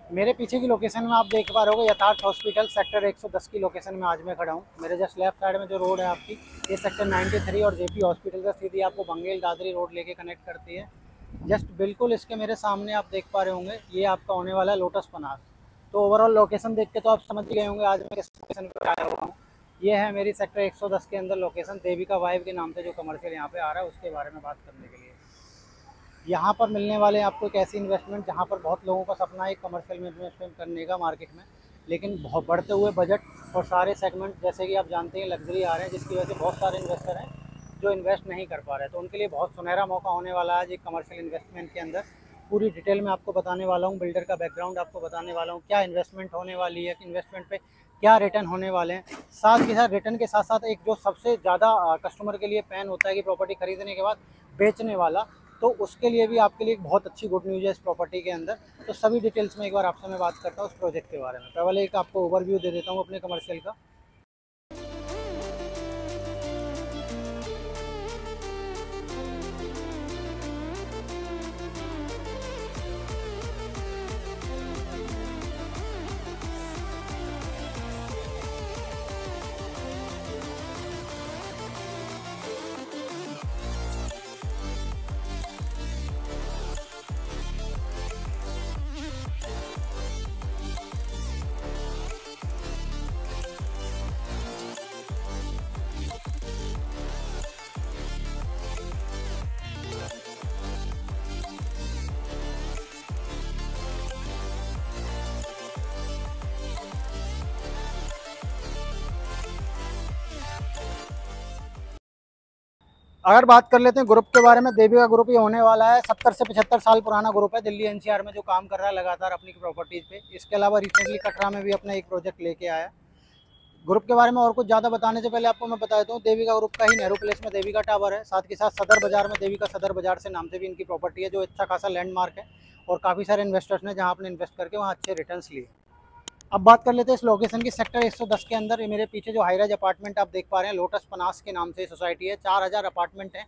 मेरे पीछे की लोकेशन में आप देख पा रहे हो यथार्थ हॉस्पिटल सेक्टर 110 की लोकेशन में आज मैं खड़ा हूँ। मेरे जस्ट लेफ्ट साइड में जो रोड है आपकी, ये सेक्टर 93 और जेपी हॉस्पिटल का सीधी आपको बंगेल दादरी रोड लेके कनेक्ट करती है। जस्ट बिल्कुल इसके मेरे सामने आप देख पा रहे होंगे, ये आपका होने वाला है लोटस पनास। तो ओवरऑल लोकेशन देख के तो आप समझ गए होंगे आज मैं किस लोकेशन पे आया हुआ हूँ। ये है मेरी सेक्टर 110 के अंदर लोकेशन, देविका वाइब के नाम से जो कमर्शियल यहाँ पे आ रहा है उसके बारे में बात करने के लिए। यहाँ पर मिलने वाले आपको एक ऐसी इन्वेस्टमेंट जहाँ पर बहुत लोगों का सपना है कमर्शियल में इन्वेस्टमेंट करने का मार्केट में, लेकिन बहुत बढ़ते हुए बजट और सारे सेगमेंट जैसे कि आप जानते हैं लग्जरी आ रहे हैं, जिसकी वजह से बहुत सारे इन्वेस्टर हैं जो इन्वेस्ट नहीं कर पा रहे। तो उनके लिए बहुत सुनहरा मौका होने वाला है आज एक कमर्शियल इन्वेस्टमेंट के अंदर। पूरी डिटेल में आपको बताने वाला हूँ, बिल्डर का बैकग्राउंड आपको बताने वाला हूँ, क्या इन्वेस्टमेंट होने वाली है, इन्वेस्टमेंट पे क्या रिटर्न होने वाले हैं। साथ के साथ रिटर्न के साथ साथ एक जो सबसे ज़्यादा कस्टमर के लिए पैन होता है कि प्रॉपर्टी खरीदने के बाद बेचने वाला, तो उसके लिए भी आपके लिए एक बहुत अच्छी गुड न्यूज़ है इस प्रॉपर्टी के अंदर। तो सभी डिटेल्स में एक बार आपसे मैं बात करता हूँ उस प्रोजेक्ट के बारे में। पहले एक आपको ओवरव्यू दे देता हूँ अपने कमर्शियल का। अगर बात कर लेते हैं ग्रुप के बारे में, देविका ग्रुप ये होने वाला है 70 से 75 साल पुराना ग्रुप है, दिल्ली एनसीआर में जो काम कर रहा है लगातार अपनी प्रॉपर्टीज़ पे। इसके अलावा रिसेंटली कटरा में भी अपना एक प्रोजेक्ट लेके आया। ग्रुप के बारे में और कुछ ज़्यादा बताने से पहले आपको मैं बता देता हूँ, देविका ग्रुप का ही नेहरू प्लेस में देविका टावर है, साथ के साथ सदर बाजार में देविका सदर बाजार से नाम से भी इनकी प्रॉपर्टी है, जो अच्छा खासा लैंडमार्क है और काफ़ी सारे इन्वेस्टर्स ने जहाँ अपने इन्वेस्ट करके वहाँ अच्छे रिटर्न्स लिए। अब बात कर लेते हैं इस लोकेशन की। सेक्टर 110 के अंदर ये मेरे पीछे जो हाईराइज अपार्टमेंट आप देख पा रहे हैं, लोटस पनास के नाम से सोसाइटी है, 4000 अपार्टमेंट है।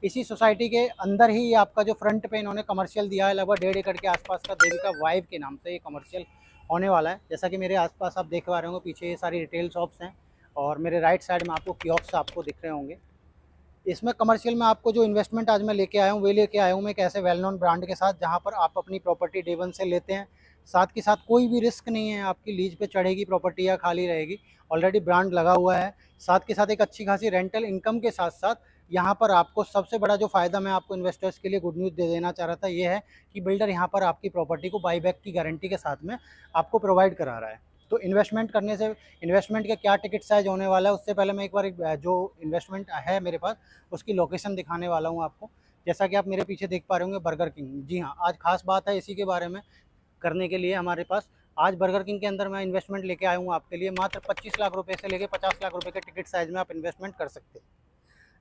इसी सोसाइटी के अंदर ही आपका जो फ्रंट पे इन्होंने कमर्शियल दिया है लगभग 1.5 एकड़ के आसपास का, देविका वाइब के नाम से ये कमर्शियल होने वाला है। जैसा कि मेरे आसपास आप देख पा रहे होंगे, पीछे ये सारी रिटेल शॉप्स हैं और मेरे राइट साइड में आपको कियोस्क आपको दिख रहे होंगे। इसमें कमर्शियल में आपको जो इन्वेस्टमेंट आज मैं लेके आया हूँ, वे लेके आया हूँ मैं एक ऐसे वेल नोन ब्रांड के साथ, जहाँ पर आप अपनी प्रॉपर्टी डे वन से लेते हैं। साथ के साथ कोई भी रिस्क नहीं है, आपकी लीज पे चढ़ेगी प्रॉपर्टी या खाली रहेगी, ऑलरेडी ब्रांड लगा हुआ है। साथ के साथ एक अच्छी खासी रेंटल इनकम के साथ साथ यहाँ पर आपको सबसे बड़ा जो फ़ायदा मैं आपको इन्वेस्टर्स के लिए गुड न्यूज़ दे देना चाह रहा था, ये है कि बिल्डर यहाँ पर आपकी प्रॉपर्टी को बाईबैक की गारंटी के साथ में आपको प्रोवाइड करा रहा है। तो इन्वेस्टमेंट करने से, इन्वेस्टमेंट का क्या टिकट साइज होने वाला है, उससे पहले मैं एक बार जो इन्वेस्टमेंट है मेरे पास उसकी लोकेशन दिखाने वाला हूँ आपको। जैसा कि आप मेरे पीछे देख पा रहे होंगे बर्गर किंग, जी हाँ, आज खास बात है इसी के बारे में करने के लिए हमारे पास। आज बर्गर किंग के अंदर मैं इन्वेस्टमेंट लेके आया हूँ आपके लिए, मात्र 25 लाख रुपए से लेके 50 लाख रुपए के टिकट साइज में आप इन्वेस्टमेंट कर सकते हैं।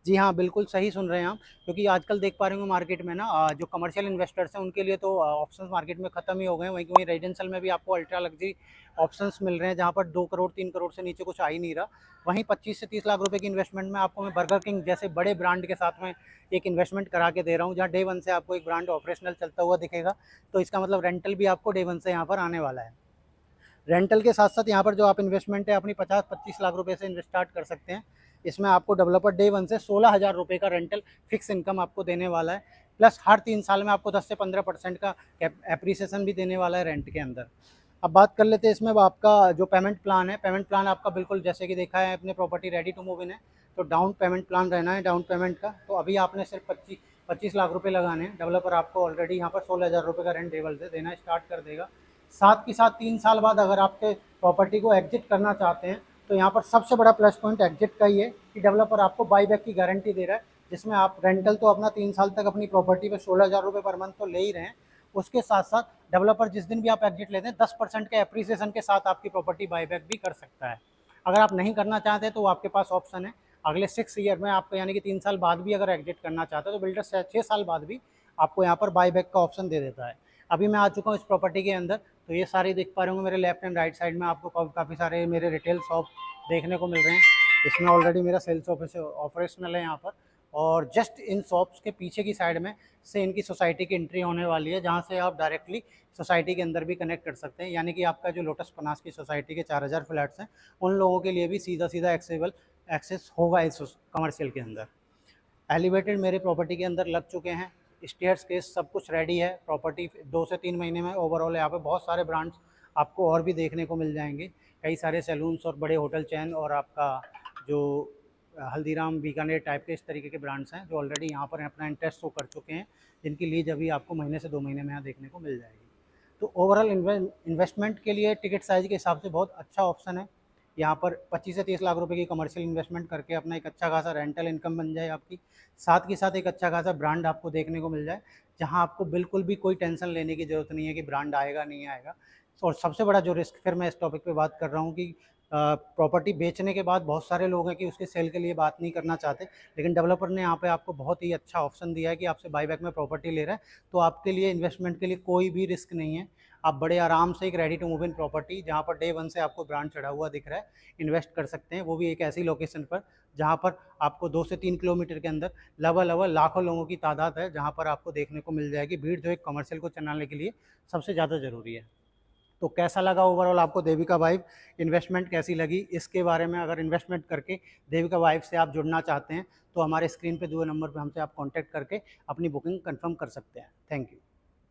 जी हाँ, बिल्कुल सही सुन रहे हैं आप, क्योंकि आजकल देख पा रहे होंगे मार्केट में ना जो कमर्शियल इन्वेस्टर्स हैं उनके लिए तो ऑप्शंस मार्केट में ख़त्म ही हो गए हैं। वहीं वहीं रेजिडेंशियल में भी आपको अल्ट्रा लग्जरी ऑप्शंस मिल रहे हैं, जहाँ पर 2 करोड़ 3 करोड़ से नीचे कुछ आ ही नहीं रहा। वहीं 25 से 30 लाख रुपए की इन्वेस्टमेंट में आपको मैं बर्गर किंग जैसे बड़े ब्रांड के साथ में एक इन्वेस्टमेंट करा के दे रहा हूँ, जहाँ डे वन से आपको एक ब्रांड ऑपरेशनल चलता हुआ दिखेगा। तो इसका मतलब रेंटल भी आपको डे वन से यहाँ पर आने वाला है। रेंटल के साथ साथ यहाँ पर जो आप इन्वेस्टमेंट है अपनी 50-25 लाख रुपए से स्टार्ट कर सकते हैं। इसमें आपको डेवलपर डे वन से 16,000 रुपये का रेंटल फिक्स इनकम आपको देने वाला है, प्लस हर 3 साल में आपको 10 से 15% का एप्रीसिएशन भी देने वाला है रेंट के अंदर। अब बात कर लेते हैं इसमें आपका जो पेमेंट प्लान है। पेमेंट प्लान आपका बिल्कुल जैसे कि देखा है, अपने property ready to move in है, तो डाउन पेमेंट प्लान रहना है डाउन पेमेंट का। तो अभी आपने सिर्फ 25 लाख रुपये लगाने हैं, डेवलपर आपको ऑलरेडी यहाँ पर 16,000 रुपये का रेंट टेबल से देना स्टार्ट कर देगा। साथ के साथ 3 साल बाद अगर आपके प्रॉपर्टी को एग्जिट करना चाहते हैं, तो यहाँ पर सबसे बड़ा प्लस पॉइंट एग्जिट का ही है कि डेवलपर आपको बाईबैक की गारंटी दे रहा है, जिसमें आप रेंटल तो अपना 3 साल तक अपनी प्रॉपर्टी पे 16,000 रुपये पर मंथ तो ले ही रहे हैं। उसके साथ साथ डेवलपर जिस दिन भी आप एग्जिट लेते हैं 10% के एप्रीसिएशन के साथ आपकी प्रॉपर्टी बाईबैक भी कर सकता है। अगर आप नहीं करना चाहते तो आपके पास ऑप्शन है, अगले 6 ईयर में आपको यानी कि 3 साल बाद भी अगर एग्जिट करना चाहते हो तो बिल्डर 6 साल बाद भी आपको यहाँ पर बाईबैक का ऑप्शन दे देता है। अभी मैं आ चुका हूँ इस प्रॉपर्टी के अंदर, तो ये सारे देख पा रहे होंगे मेरे लेफ्ट एंड राइट साइड में आपको काफ़ी सारे मेरे रिटेल शॉप देखने को मिल रहे हैं। इसमें ऑलरेडी मेरा सेल्स ऑफिस ऑपरेशनल है यहाँ पर, और जस्ट इन शॉप्स के पीछे की साइड में से इनकी सोसाइटी की एंट्री होने वाली है, जहाँ से आप डायरेक्टली सोसाइटी के अंदर भी कनेक्ट कर सकते हैं। यानी कि आपका जो लोटस पनास की सोसाइटी के 4000 फ्लैट्स हैं, उन लोगों के लिए भी सीधा सीधा एक्सेस होगा इस कमर्शियल के अंदर। एलिवेटेड मेरे प्रॉपर्टी के अंदर लग चुके हैं, स्टेयर्स केस सब कुछ रेडी है। प्रॉपर्टी 2 से 3 महीने में ओवरऑल यहाँ पे बहुत सारे ब्रांड्स आपको और भी देखने को मिल जाएंगे। कई सारे सैलून्स और बड़े होटल चैन और आपका जो हल्दीराम, बीकानेर टाइप के इस तरीके के ब्रांड्स हैं जो ऑलरेडी यहाँ पर अपना इंटरेस्ट शो कर चुके हैं, जिनकी लीज अभी आपको महीने से 2 महीने में यहाँ देखने को मिल जाएगी। तो ओवरऑल इन्वेस्टमेंट के लिए टिकट साइज़ के हिसाब से बहुत अच्छा ऑप्शन है। यहाँ पर 25 से 30 लाख रुपए की कमर्शियल इन्वेस्टमेंट करके अपना एक अच्छा खासा रेंटल इनकम बन जाए आपकी, साथ के साथ एक अच्छा खासा ब्रांड आपको देखने को मिल जाए, जहाँ आपको बिल्कुल भी कोई टेंशन लेने की ज़रूरत नहीं है कि ब्रांड आएगा नहीं आएगा। और सबसे बड़ा जो रिस्क, फिर मैं इस टॉपिक पे बात कर रहा हूँ कि प्रॉपर्टी बेचने के बाद बहुत सारे लोग हैं कि उसके सेल के लिए बात नहीं करना चाहते, लेकिन डेवलपर ने यहाँ पे आपको बहुत ही अच्छा ऑप्शन दिया है कि आपसे बाईबैक में प्रॉपर्टी ले रहा है, तो आपके लिए इन्वेस्टमेंट के लिए कोई भी रिस्क नहीं है। आप बड़े आराम से एक ready to move in property, जहाँ पर डे 1 से आपको ब्रांड चढ़ा हुआ दिख रहा है, इन्वेस्ट कर सकते हैं। वो भी एक ऐसी लोकेशन पर जहाँ पर आपको 2 से 3 किलोमीटर के अंदर लगभग लाखों लोगों की तादाद है, जहाँ पर आपको देखने को मिल जाएगी भीड़, जो एक कमर्शियल को चलाने के लिए सबसे ज़्यादा ज़रूरी है। तो कैसा लगा ओवरऑल आपको देविका वाइब, इन्वेस्टमेंट कैसी लगी, इसके बारे में अगर इन्वेस्टमेंट करके देविका वाइब से आप जुड़ना चाहते हैं तो हमारे स्क्रीन पे दिए नंबर पे हमसे आप कांटेक्ट करके अपनी बुकिंग कंफर्म कर सकते हैं। Thank you.